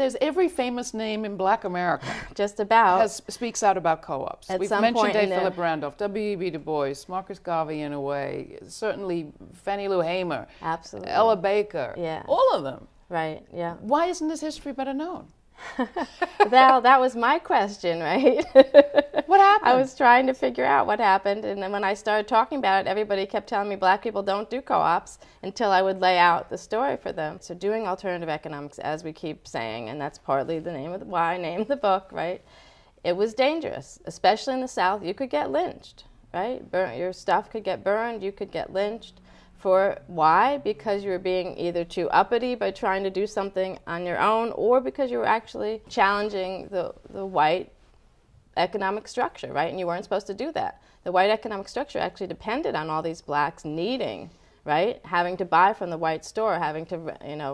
There's every famous name in Black America Just about. speaks out about co-ops. At We've some mentioned point A. in Philip Randolph, W.E.B. Du Bois, Marcus Garvey in a way, certainly Fannie Lou Hamer, Absolutely. Ella Baker, Yeah. all of them. Right, yeah. Why isn't this history better known? Well, that was my question, right? What happened? I was trying to figure out what happened, and then when I started talking about it, everybody kept telling me Black people don't do co-ops until I would lay out the story for them. So doing alternative economics, as we keep saying, and that's partly the name of why I named the book, right? It was dangerous, especially in the South. You could get lynched, right? Your stuff could get burned, you could get lynched. For why? Because you were being either too uppity by trying to do something on your own, or because you were actually challenging the white economic structure, right? And you weren't supposed to do that. The white economic structure actually depended on all these blacks needing, right? Having to buy from the white store, having to,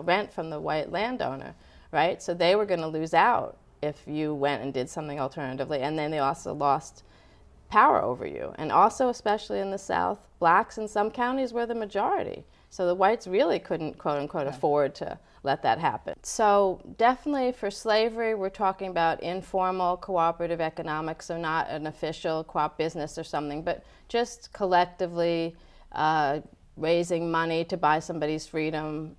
rent from the white landowner, right? So they were going to lose out if you went and did something alternatively. And then they also lost power over you. And also, especially in the South, blacks in some counties were the majority. So the whites really couldn't, quote unquote, afford to let that happen. So definitely for slavery, we're talking about informal cooperative economics, so not an official co-op business or something, but just collectively raising money to buy somebody's freedom.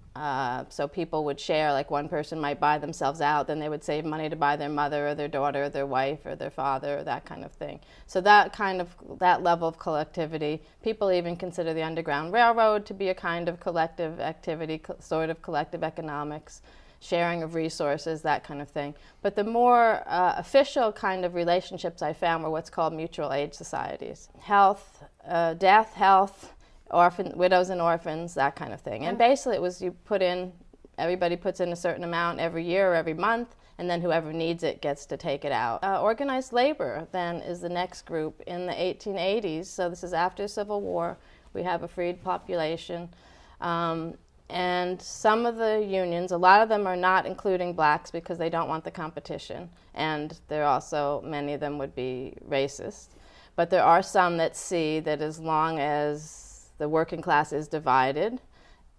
So people would share, like one person might buy themselves out, then they would save money to buy their mother or their daughter or their wife or their father or that kind of thing. So that level of collectivity, people even consider the Underground Railroad to be a kind of collective activity, sort of collective economics, sharing of resources, that kind of thing. But the more official kind of relationships I found were what's called mutual aid societies. Health, death, health, widows and orphans, that kind of thing. And basically it was everybody puts in a certain amount every year or every month, and then whoever needs it gets to take it out. Organized labor then is the next group in the 1880s, so this is after the Civil War. We have a freed population. And some of the unions, a lot of them are not including blacks because they don't want the competition, and many of them would be racist. But there are some that see that as long as the working class is divided,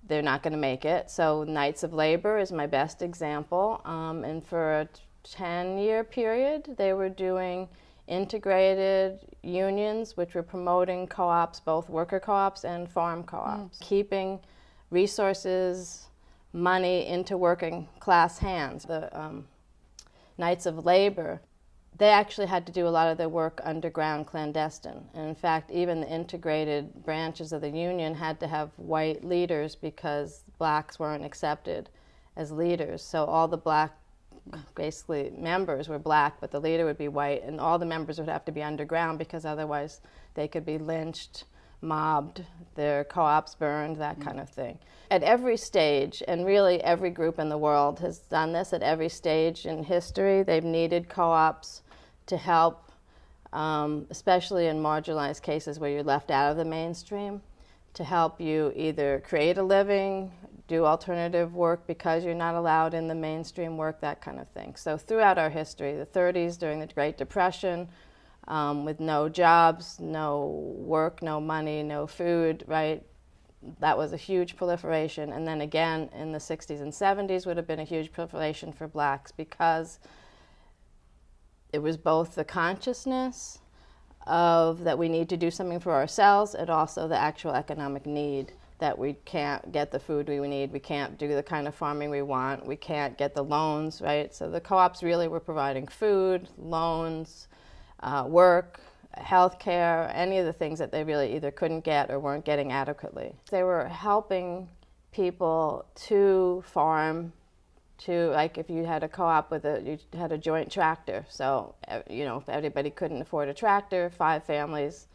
they're not going to make it. So Knights of Labor is my best example. And for a 10-year period, they were doing integrated unions, which were promoting co-ops, both worker co-ops and farm co-ops, keeping resources, money into working class hands. The Knights of Labor, they actually had to do a lot of their work underground, clandestine. And in fact, even the integrated branches of the union had to have white leaders because blacks weren't accepted as leaders. So all the black, basically, members were black, but the leader would be white, and all the members would have to be underground because otherwise they could be lynched, mobbed, their co-ops burned, that kind of thing. At every stage, and really every group in the world has done this at every stage in history, they've needed co-ops to help, especially in marginalized cases where you're left out of the mainstream, to help you either create a living, do alternative work because you're not allowed in the mainstream work, that kind of thing. So throughout our history, the 30s during the Great Depression, with no jobs, no work, no money, no food, right? That was a huge proliferation. And then again in the 60s and 70s would have been a huge proliferation for blacks because it was both the consciousness of that we need to do something for ourselves and also the actual economic need that we can't get the food we need, we can't do the kind of farming we want, we can't get the loans, right? So the co-ops really were providing food, loans, work, healthcare, any of the things that they really either couldn't get or weren't getting adequately. They were helping people to farm, like if you had a co-op you had a joint tractor. So, if everybody couldn't afford a tractor, 5 families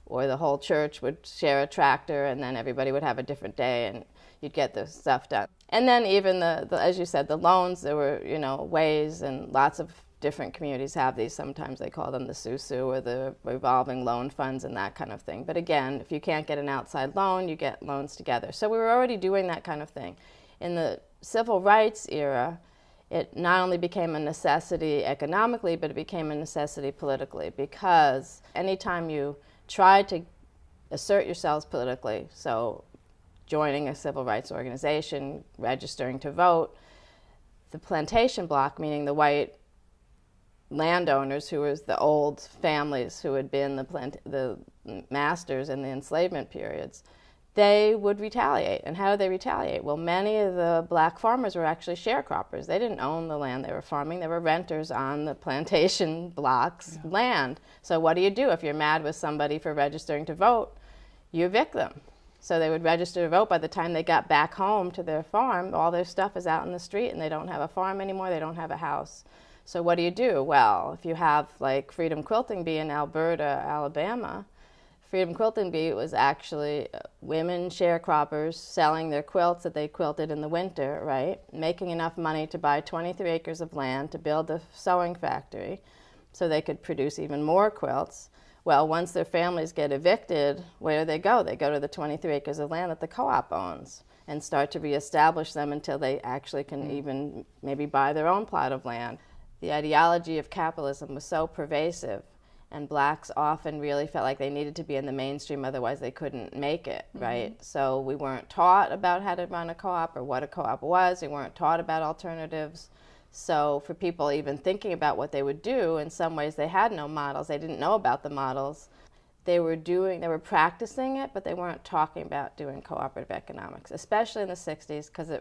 or the whole church would share a tractor, and then everybody would have a different day and you'd get the stuff done. And then even as you said, the loans, there were, ways, and lots of different communities have these. Sometimes they call them the SUSU or the revolving loan funds and that kind of thing. But again, if you can't get an outside loan, you get loans together. So we were already doing that kind of thing. In the civil rights era, it not only became a necessity economically, but it became a necessity politically, because anytime you tried to assert yourselves politically, so joining a civil rights organization, registering to vote, the plantation block, meaning the white landowners, who was the old families who had been the masters in the enslavement periods, they would retaliate. And how did they retaliate? Well, many of the black farmers were actually sharecroppers. They didn't own the land they were farming. They were renters on the plantation block's land. So what do you do if you're mad with somebody for registering to vote? You evict them. So they would register to vote. By the time they got back home to their farm, all their stuff is out in the street, and they don't have a farm anymore. They don't have a house. So what do you do? Well, if you have like Freedom Quilting Bee in Alberta, Alabama, Freedom Quilting Bee was actually women sharecroppers selling their quilts that they quilted in the winter, right? Making enough money to buy 23 acres of land to build a sewing factory so they could produce even more quilts. Well, once their families get evicted, where do they go? They go to the 23 acres of land that the co-op owns and start to reestablish them until they actually can even maybe buy their own plot of land. The ideology of capitalism was so pervasive, and blacks often really felt like they needed to be in the mainstream, otherwise they couldn't make it, right? So we weren't taught about how to run a co-op or what a co-op was. We weren't taught about alternatives. So for people even thinking about what they would do, in some ways they had no models. They didn't know about the models. They were practicing it, but they weren't talking about doing cooperative economics, especially in the 60s, because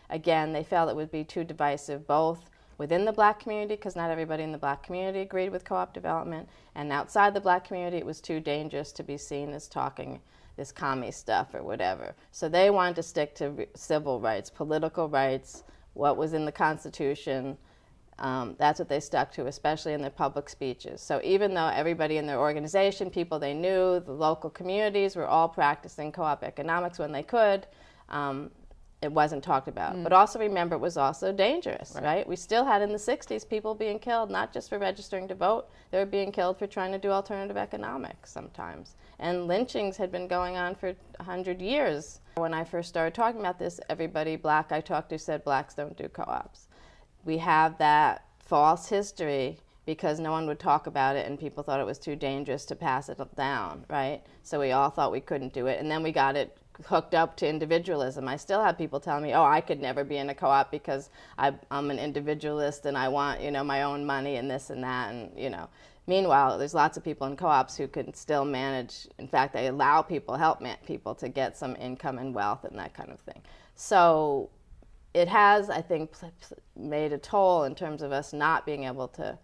again, they felt it would be too divisive, both within the black community, because not everybody in the black community agreed with co-op development, and outside the black community it was too dangerous to be seen as talking this commie stuff or whatever. So they wanted to stick to civil rights, political rights, what was in the Constitution. That's what they stuck to, especially in their public speeches. So even though everybody in their organization, people they knew, the local communities were all practicing co-op economics when they could, it wasn't talked about. But also remember, it was also dangerous, right? We still had in the 60s people being killed, not just for registering to vote, they were being killed for trying to do alternative economics sometimes. And lynchings had been going on for 100 years. When I first started talking about this, everybody black I talked to said blacks don't do co-ops. We have that false history because no one would talk about it and people thought it was too dangerous to pass it down, right? So we all thought we couldn't do it, and then we got it hooked up to individualism. I still have people telling me, oh, I could never be in a co-op because I'm an individualist and I want, my own money and this and that, and, Meanwhile, there's lots of people in co-ops who can still manage. In fact, they allow people, help people to get some income and wealth and that kind of thing. So it has, I think, made a toll in terms of us not being able to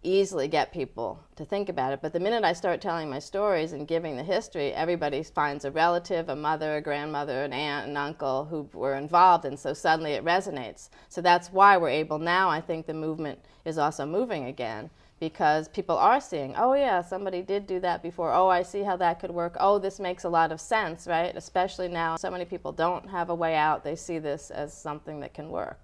easily get people to think about it. But the minute I start telling my stories and giving the history, everybody finds a relative, a mother, a grandmother, an aunt, an uncle who were involved, and so suddenly it resonates. So that's why we're able now, I think the movement is also moving again, because people are seeing, oh yeah, somebody did do that before, oh, I see how that could work, oh, this makes a lot of sense, right? Especially now, so many people don't have a way out, they see this as something that can work.